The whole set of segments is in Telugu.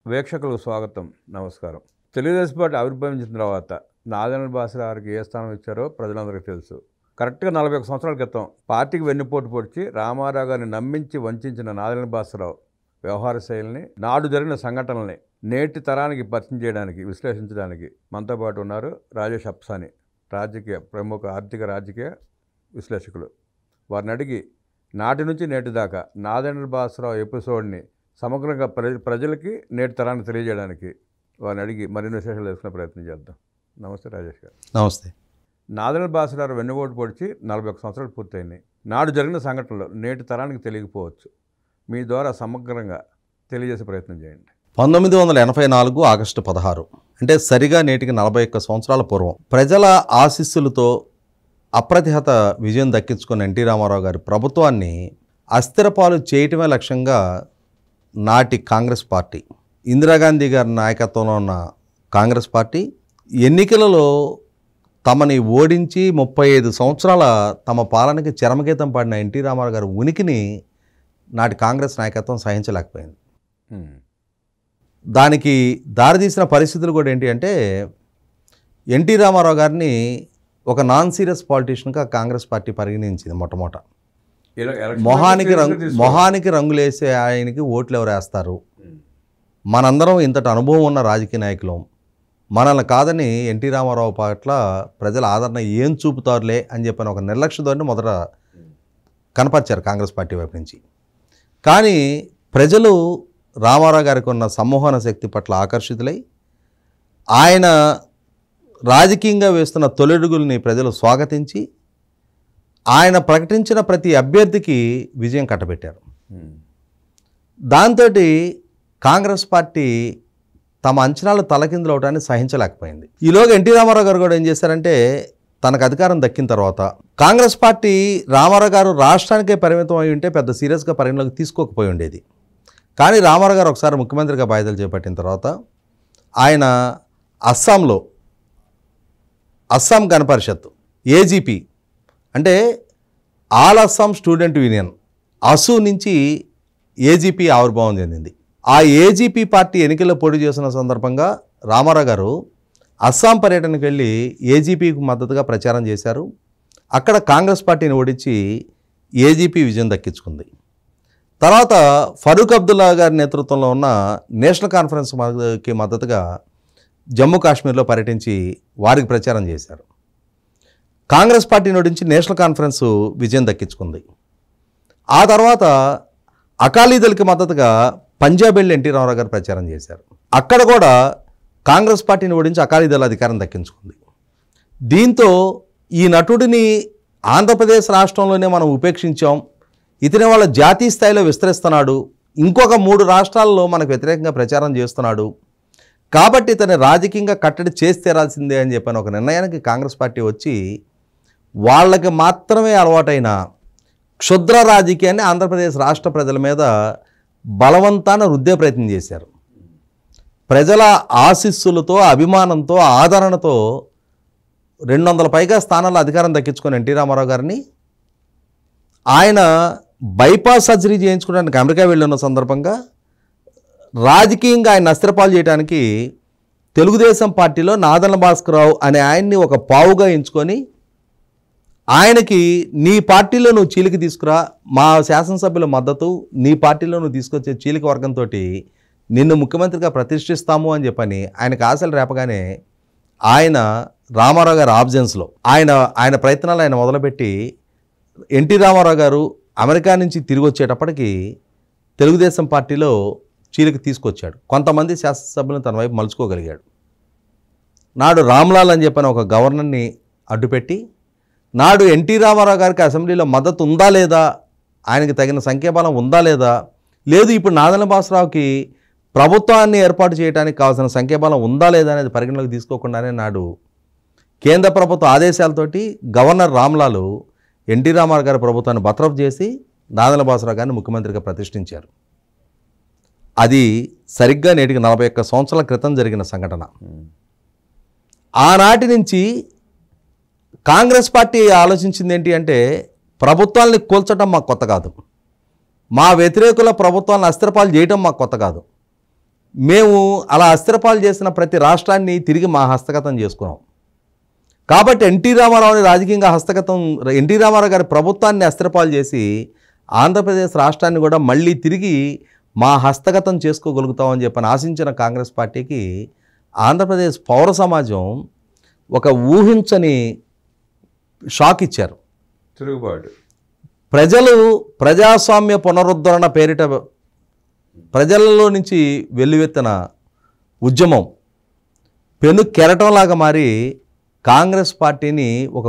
వీక్షకులకు స్వాగతం, నమస్కారం. తెలుగుదేశం పార్టీ ఆవిర్భవించిన తర్వాత నాదెండ్ల భాస్కర్ గారికి ఏ స్థానం ఇచ్చారో ప్రజలందరికీ తెలుసు. కరెక్ట్గా 41 సంవత్సరాల క్రితం పార్టీకి వెన్నుపోటు పొడిచి రామారావు గారిని నమ్మించి వంచిన నాదెండ్ల భాస్కరరావు వ్యవహార శైలిని, నాడు జరిగిన సంఘటనల్ని నేటి తరానికి పరిచయం చేయడానికి, విశ్లేషించడానికి మనతో పాటు ఉన్నారు రాజేష్ అప్సాని, ప్రముఖ రాజకీయ విశ్లేషకులు. వారిని అడిగి నాటి నుంచి నేటి దాకా నాదెండ్ల భాస్కరరావు ఎపిసోడ్ని సమగ్రంగా ప్రజలకి, నేటి తరానికి తెలియజేయడానికి వారిని అడిగి మరిన్ని విశేషాలు తెలుసుకునే ప్రయత్నం చేద్దాం. నమస్తే రాజేష్ గారు. నమస్తే. నాదెండ్ల భాస్కరరావు వెన్నుపోటు పొడిచి 41 సంవత్సరాలు పూర్తయింది. నాడు జరిగిన సంఘటనలు నేటి తరానికి తెలియకపోవచ్చు. మీ ద్వారా సమగ్రంగా తెలియజేసే ప్రయత్నం చేయండి. 1984 ఆగస్టు 16 అంటే సరిగా నేటికి 41 సంవత్సరాల పూర్వం ప్రజల ఆశీస్సులతో అప్రతిహత విజయం దక్కించుకున్న ఎన్టీ రామారావు గారి ప్రభుత్వాన్ని అస్థిరపాలు చేయటమే లక్ష్యంగా నాటి కాంగ్రెస్ పార్టీ, ఇందిరాగాంధీ గారి నాయకత్వంలో ఉన్న కాంగ్రెస్ పార్టీ ఎన్నికలలో తమని ఓడించి 35 సంవత్సరాల తమ పాలనకి చరమగీతం పాడిన ఎన్టీ రామారావు గారి ఉనికిని నాటి కాంగ్రెస్ నాయకత్వం సహించలేకపోయింది. దానికి దారితీసిన పరిస్థితులు కూడా ఏంటి అంటే, ఎన్టీ రామారావు గారిని ఒక నాన్ సీరియస్ పాలిటీషియన్గా కాంగ్రెస్ పార్టీ పరిగణించింది. మొట్టమొదట మొహానికి రంగులేసే ఆయనకి ఓట్లు ఎవరు వేస్తారు, మనందరం ఇంతటి అనుభవం ఉన్న రాజకీయ నాయకులం, మనల్ని కాదని ఎన్టీ రామారావు పట్ల ప్రజల ఆదరణ ఏం చూపుతారులే అని చెప్పిన ఒక నిర్లక్ష్య ధోరణి మొదట కనపరిచారు కాంగ్రెస్ పార్టీ వైపు నుంచి. కానీ ప్రజలు రామారావు గారికి ఉన్న సమ్మోహన శక్తి పట్ల ఆకర్షితులై ఆయన రాజకీయంగా వేస్తున్న తొలడుగుల్ని ప్రజలు స్వాగతించి ఆయన ప్రకటించిన ప్రతి అభ్యర్థికి విజయం కట్టబెట్టారు. దాంతో కాంగ్రెస్ పార్టీ తమ అంచనాలు తలకిందులు అవటాన్ని సహించలేకపోయింది. ఈలోగా ఎన్టీ రామారావు గారు కూడా ఏం చేశారంటే, తనకు అధికారం దక్కిన తర్వాత కాంగ్రెస్ పార్టీ రామారావు గారు రాష్ట్రానికే పరిమితం అయి ఉంటే పెద్ద సీరియస్గా పరిగణలోకి తీసుకోకపోయి ఉండేది. కానీ రామారావు గారు ఒకసారి ముఖ్యమంత్రిగా బాధ్యతలు చేపట్టిన తర్వాత ఆయన అస్సాం గణపరిషత్ ఏజీపీ అంటే ఆల్ అస్సాం స్టూడెంట్ యూనియన్ అసు నుంచి ఏజీపీ ఆవిర్భావం చెందింది. ఆ ఏజీపీ పార్టీ ఎన్నికల్లో పోటీ చేసిన సందర్భంగా రామారావు గారు అస్సాం పర్యటనకు వెళ్ళి ఏజీపీకి మద్దతుగా ప్రచారం చేశారు. అక్కడ కాంగ్రెస్ పార్టీని ఓడించి ఏజీపీ విజయం దక్కించుకుంది. తర్వాత ఫరూక్ అబ్దుల్లా గారి నేతృత్వంలో ఉన్న నేషనల్ కాన్ఫరెన్స్కి మద్దతుగా జమ్మూ కాశ్మీర్లో పర్యటించి వారికి ప్రచారం చేశారు. కాంగ్రెస్ పార్టీని ఓడించి నేషనల్ కాన్ఫరెన్స్ విజయం దక్కించుకుంది. ఆ తర్వాత అకాలీదళకి మద్దతుగా పంజాబ్ వెళ్ళి ఎన్టీ రామారావు గారు ప్రచారం చేశారు. అక్కడ కూడా కాంగ్రెస్ పార్టీని ఓడించి అకాలీదళ అధికారం దక్కించుకుంది. దీంతో ఈ నటుడిని ఆంధ్రప్రదేశ్ రాష్ట్రంలోనే మనం ఉపేక్షించాం, ఇతని వాళ్ళ జాతీయ స్థాయిలో విస్తరిస్తున్నాడు, ఇంకొక 3 రాష్ట్రాల్లో మనకు వ్యతిరేకంగా ప్రచారం చేస్తున్నాడు, కాబట్టి ఇతని రాజకీయంగా కట్టడి చేసి తీరాల్సిందే అని చెప్పిన ఒక నిర్ణయానికి కాంగ్రెస్ పార్టీ వచ్చి వాళ్ళకి మాత్రమే అలవాటైన క్షుద్ర రాజకీయాన్ని ఆంధ్రప్రదేశ్ రాష్ట్ర ప్రజల మీద బలవంతాన రుద్దే ప్రయత్నం చేశారు. ప్రజల ఆశీస్సులతో, అభిమానంతో, ఆదరణతో 200 పైగా స్థానాల్లో అధికారం దక్కించుకుని ఎన్టీ రామారావు గారిని ఆయన బైపాస్ సర్జరీ చేయించుకోవడానికి అమెరికా వెళ్ళిన సందర్భంగా రాజకీయంగా ఆయన అస్థిరపాలు చేయడానికి తెలుగుదేశం పార్టీలో నాదెండ్ల భాస్కరరావు అనే ఆయన్ని ఒక పావుగా ఎంచుకొని ఆయనకి నీ పార్టీలో నువ్వు చీలిక తీసుకురా, మా శాసనసభ్యుల మద్దతు నీ పార్టీలో నువ్వు తీసుకొచ్చే చీలిక వర్గంతో నిన్ను ముఖ్యమంత్రిగా ప్రతిష్ఠిస్తాము అని చెప్పని ఆయనకు ఆశలు రేపగానే ఆయన రామారావు గారి ఆబ్జెన్స్లో ఆయన ప్రయత్నాలు ఆయన మొదలుపెట్టి ఎన్టీ రామారావు గారు అమెరికా నుంచి తిరిగి వచ్చేటప్పటికి తెలుగుదేశం పార్టీలో చీలిక తీసుకొచ్చాడు. కొంతమంది శాసనసభ్యులను తన వైపు మలుచుకోగలిగాడు. నాడు రామ్లాల్ అని చెప్పిన ఒక గవర్నర్ని అడ్డుపెట్టి నాడు ఎన్టీ రామారావు గారికి అసెంబ్లీలో మద్దతు ఉందా లేదా, ఆయనకి తగిన సంఖ్యాబలం ఉందా లేదా, లేదు ఇప్పుడు నాదెండ్ల భాస్కరరావుకి ప్రభుత్వాన్ని ఏర్పాటు చేయడానికి కావాల్సిన సంఖ్యాబలం ఉందా లేదా అనేది పరిగణలోకి తీసుకోకుండానే నాడు కేంద్ర ప్రభుత్వ ఆదేశాలతోటి గవర్నర్ రామ్లాల్ ఎన్టీ రామారావు గారి ప్రభుత్వాన్ని బర్తరఫ్ చేసి నాదెండ్ల భాస్కరరావు గారిని ముఖ్యమంత్రిగా ప్రతిష్ఠించారు. అది సరిగ్గా నేటికి 41 సంవత్సరాల క్రితం జరిగిన సంఘటన. ఆనాటి నుంచి కాంగ్రెస్ పార్టీ ఆలోచించింది ఏంటి అంటే, ప్రభుత్వాన్ని కూల్చడం మాకు కొత్త కాదు, మా వ్యతిరేకుల ప్రభుత్వాలను అస్థిరపాలు చేయడం మాకు కొత్త కాదు, మేము అలా అస్థిరపాలు చేసిన ప్రతి రాష్ట్రాన్ని తిరిగి మా హస్తగతం చేసుకున్నాం. కాబట్టి ఎన్టీ రామారావుని రాజకీయంగా ఎన్టీ రామారావు గారి ప్రభుత్వాన్ని అస్థిరపాలు చేసి ఆంధ్రప్రదేశ్ రాష్ట్రాన్ని కూడా మళ్ళీ తిరిగి మా హస్తగతం చేసుకోగలుగుతామని చెప్పని ఆశించిన కాంగ్రెస్ పార్టీకి ఆంధ్రప్రదేశ్ పౌర సమాజం ఒక ఊహించని షాక్ ఇచ్చారు. తిరుగుబాటు. ప్రజలు ప్రజాస్వామ్య పునరుద్ధరణ పేరిట ప్రజలలో నుంచి వెల్లువెత్తిన ఉద్యమం పెను కెరటంలాగా మారి కాంగ్రెస్ పార్టీని ఒక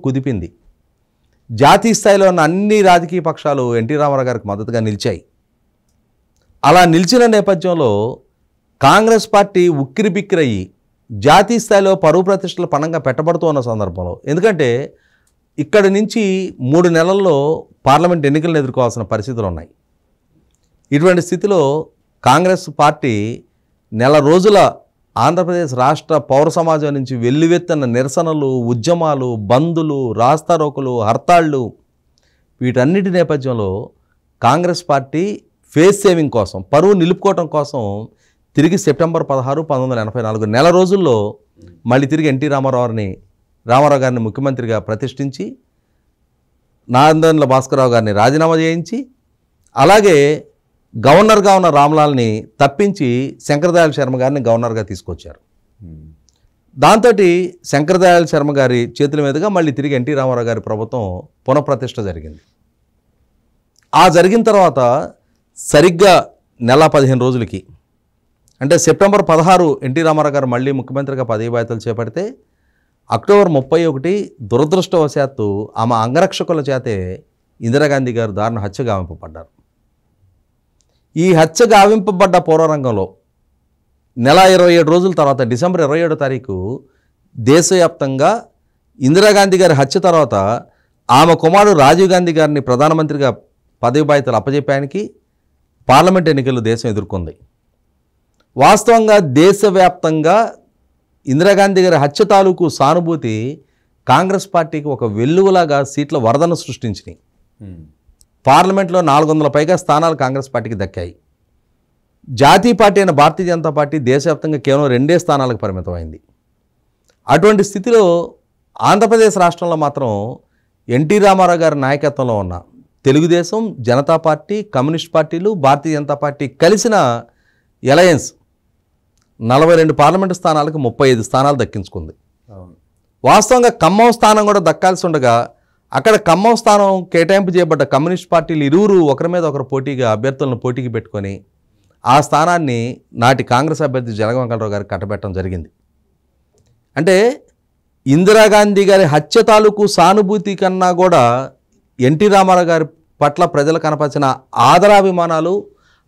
కుదిపింది. జాతీయ స్థాయిలో ఉన్న అన్ని రాజకీయ పక్షాలు ఎన్టీ రామారావు గారికి మద్దతుగా నిలిచాయి. అలా నిలిచిన నేపథ్యంలో కాంగ్రెస్ పార్టీ ఉక్కిరిబిక్కిరయ్యి జాతీయ స్థాయిలో పరువు ప్రతిష్టలు పణంగా పెట్టబడుతూ ఉన్న సందర్భంలో, ఎందుకంటే ఇక్కడి నుంచి 3 నెలల్లో పార్లమెంట్ ఎన్నికలను ఎదుర్కోవాల్సిన పరిస్థితులు ఉన్నాయి. ఇటువంటి స్థితిలో కాంగ్రెస్ పార్టీ నెల రోజుల ఆంధ్రప్రదేశ్ రాష్ట్ర పౌర సమాజం నుంచి వెల్లువెత్తిన నిరసనలు, ఉద్యమాలు, బందులు, రాస్తారోకులు, హర్తాళ్ళు, వీటన్నిటి నేపథ్యంలో కాంగ్రెస్ పార్టీ ఫేస్ సేవింగ్ కోసం, పరువు నిలుపుకోవటం కోసం తిరిగి సెప్టెంబర్ 16, 1984 నెల రోజుల్లో మళ్ళీ తిరిగి ఎన్టీ రామారావు గారిని ముఖ్యమంత్రిగా ప్రతిష్ఠించి నాదెండ్ల భాస్కరరావు గారిని రాజీనామా చేయించి, అలాగే గవర్నర్గా ఉన్న రామ్లాల్ని తప్పించి శంకరదయాళ్ శర్మ గారిని గవర్నర్గా తీసుకొచ్చారు. దాంతో శంకరదయాళ్ శర్మ గారి చేతుల మీదుగా మళ్ళీ తిరిగి ఎన్టీ రామారావు గారి ప్రభుత్వం పునఃప్రతిష్ఠ జరిగింది. ఆ జరిగిన తర్వాత సరిగ్గా నెల 15 రోజులకి, అంటే సెప్టెంబర్ 16 ఎన్టీ రామారావు గారు మళ్ళీ ముఖ్యమంత్రిగా పదవి బాధ్యతలు చేపడితే అక్టోబర్ 31 దురదృష్టవశాత్తు ఆమె అంగరక్షకుల చేతే ఇందిరాగాంధీ గారు దారుణ హత్య గావింపబడ్డారు. ఈ హత్య గావింపబడ్డ పూర్వరంగంలో నెల 27 రోజుల తర్వాత డిసెంబర్ 27వ తారీఖు దేశవ్యాప్తంగా ఇందిరాగాంధీ గారి హత్య తర్వాత ఆమె కుమారుడు రాజీవ్ గాంధీ గారిని ప్రధానమంత్రిగా పదవి బాధ్యతలు అప్పజెప్పడానికి పార్లమెంట్ ఎన్నికలు దేశం ఎదుర్కొంది. వాస్తవంగా దేశవ్యాప్తంగా ఇందిరాగాంధీ గారి హత్య తాలూకు సానుభూతి కాంగ్రెస్ పార్టీకి ఒక వెల్లువలాగా సీట్ల వరదను సృష్టించినాయి. పార్లమెంట్లో 400 పైగా స్థానాలు కాంగ్రెస్ పార్టీకి దక్కాయి. జాతీయ పార్టీ అయిన భారతీయ జనతా పార్టీ దేశవ్యాప్తంగా కేవలం 2 స్థానాలకు పరిమితమైంది. అటువంటి స్థితిలో ఆంధ్రప్రదేశ్ రాష్ట్రంలో మాత్రం ఎన్టీ రామారావు గారి నాయకత్వంలో ఉన్న తెలుగుదేశం, జనతా పార్టీ, కమ్యూనిస్ట్ పార్టీలు, భారతీయ జనతా పార్టీ కలిసిన అలయన్స్ 42 పార్లమెంటు స్థానాలకు 35 స్థానాలు దక్కించుకుంది. వాస్తవంగా ఖమ్మం స్థానం కూడా దక్కాల్సి ఉండగా అక్కడ ఖమ్మం స్థానం కేటాయింపు చేయబడ్డ కమ్యూనిస్ట్ పార్టీలు ఇరువురు ఒకరి మీద ఒకరు పోటీగా అభ్యర్థులను పోటీకి పెట్టుకొని ఆ స్థానాన్ని నాటి కాంగ్రెస్ అభ్యర్థి జలగంగారావు గారికి కట్టబెట్టడం జరిగింది. అంటే ఇందిరాగాంధీ గారి హత్య తాలూకు సానుభూతి కన్నా కూడా ఎన్టీ రామారావు గారి పట్ల ప్రజలు కనపరిచిన ఆదరాభిమానాలు,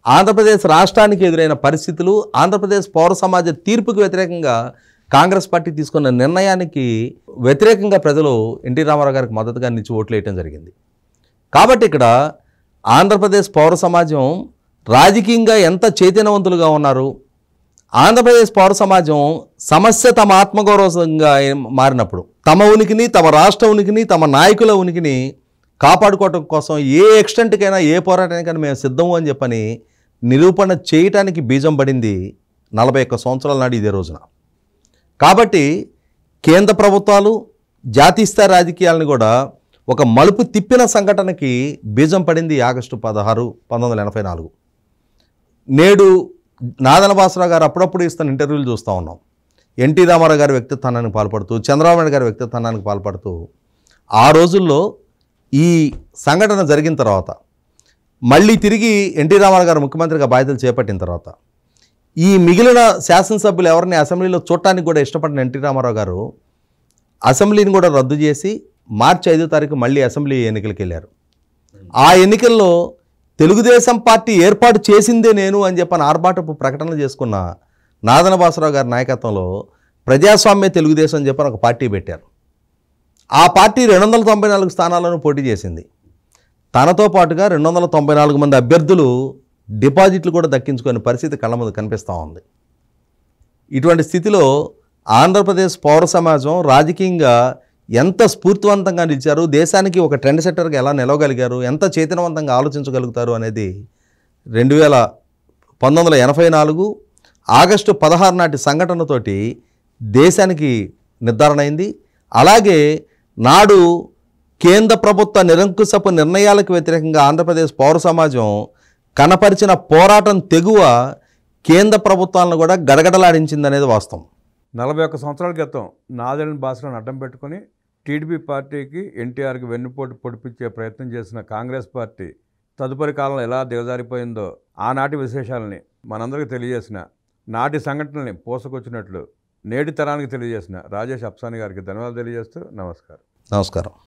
ఆంధ్రప్రదేశ్ రాష్ట్రానికి ఎదురైన పరిస్థితులు, ఆంధ్రప్రదేశ్ పౌర సమాజ తీర్పుకు వ్యతిరేకంగా కాంగ్రెస్ పార్టీ తీసుకున్న నిర్ణయానికి వ్యతిరేకంగా ప్రజలు ఎన్టీ రామారావు గారికి మద్దతుగా నిలిచి ఓట్లు వేయటం జరిగింది. కాబట్టి ఇక్కడ ఆంధ్రప్రదేశ్ పౌర సమాజం రాజకీయంగా ఎంత చైతన్యవంతులుగా ఉన్నారు, ఆంధ్రప్రదేశ్ పౌర సమాజం సమస్య తమ ఆత్మగౌరవంగా మారినప్పుడు తమ ఉనికిని, తమ రాష్ట్ర ఉనికిని, తమ నాయకుల ఉనికిని కాపాడుకోవటం కోసం ఏ ఎక్స్టెంట్కైనా, ఏ పోరాటానికైనా మేము సిద్ధము అని చెప్పని నిరూపణ చేయటానికి బీజం పడింది 41 సంవత్సరాల నాడు ఇదే రోజున. కాబట్టి కేంద్ర ప్రభుత్వాలు జాతీయ స్థాయి రాజకీయాలను కూడా ఒక మలుపు తిప్పిన సంఘటనకి బీజం పడింది ఆగస్టు 16, 1984. నేడు నాదెండ్ల భాస్కరరావు గారు అప్పుడప్పుడు ఇస్తున్న ఇంటర్వ్యూలు చూస్తూ ఉన్నాం. ఎన్టీ రామారావు గారి వ్యక్తిత్వానికి పాల్పడుతూ, చంద్రబాబు నాయుడు గారి వ్యక్తిత్వానికి పాల్పడుతూ, ఆ రోజుల్లో ఈ సంఘటన జరిగిన తర్వాత మళ్ళీ తిరిగి ఎన్టీ రామారావు గారు ముఖ్యమంత్రిగా బాధ్యతలు చేపట్టిన తర్వాత ఈ మిగిలిన శాసనసభ్యులు ఎవరిని అసెంబ్లీలో చూడటానికి కూడా ఇష్టపడిన ఎన్టీ రామారావు గారు అసెంబ్లీని కూడా రద్దు చేసి మార్చి 5వ తారీఖు మళ్ళీ అసెంబ్లీ ఎన్నికలకు వెళ్ళారు. ఆ ఎన్నికల్లో తెలుగుదేశం పార్టీ ఏర్పాటు చేసిందే నేను అని చెప్పని ఆర్భాటపు ప్రకటనలు చేసుకున్న నాదెండ్ల భాస్కరరావు గారి నాయకత్వంలో ప్రజాస్వామ్య తెలుగుదేశం అని చెప్పని ఒక పార్టీ పెట్టారు. ఆ పార్టీ 294 స్థానాలను పోటీ చేసింది. తనతో పాటుగా 294 మంది అభ్యర్థులు డిపాజిట్లు కూడా దక్కించుకునే పరిస్థితి కళ్ళ ముందు కనిపిస్తూ ఉంది. ఇటువంటి స్థితిలో ఆంధ్రప్రదేశ్ పౌర సమాజం రాజకీయంగా ఎంత స్ఫూర్తివంతంగా నిలిచారు, దేశానికి ఒక ట్రెండ్ సెట్టర్గా ఎలా నిలవగలిగారు, ఎంత చైతన్యవంతంగా ఆలోచించగలుగుతారు అనేది 1984 ఆగస్టు 16 నాటి సంఘటనతోటి దేశానికి నిర్ధారణ అయింది. అలాగే నాడు కేంద్ర ప్రభుత్వ నిరంకుశపు నిర్ణయాలకు వ్యతిరేకంగా ఆంధ్రప్రదేశ్ పౌర సమాజం కనపరిచిన పోరాటం తెగువ కేంద్ర ప్రభుత్వాలను కూడా గడగడలాడించిందనేది వాస్తవం. 41 సంవత్సరాల క్రితం నాదెండ్ల భాస్కర్ను అడ్డం పెట్టుకుని టీడీపీ పార్టీకి ఎన్టీఆర్కి వెన్నుపోటు పొడిపించే ప్రయత్నం చేసిన కాంగ్రెస్ పార్టీ తదుపరి కాలంలో ఎలా దిగజారిపోయిందో ఆనాటి విశేషాలని మనందరికీ తెలియజేసిన, నాటి సంఘటనల్ని పోసుకొచ్చినట్లు నేటి తరానికి తెలియజేసిన రాజేష్ అప్సాని గారికి ధన్యవాదాలు తెలియజేస్తూ నమస్కారం. నమస్కారం.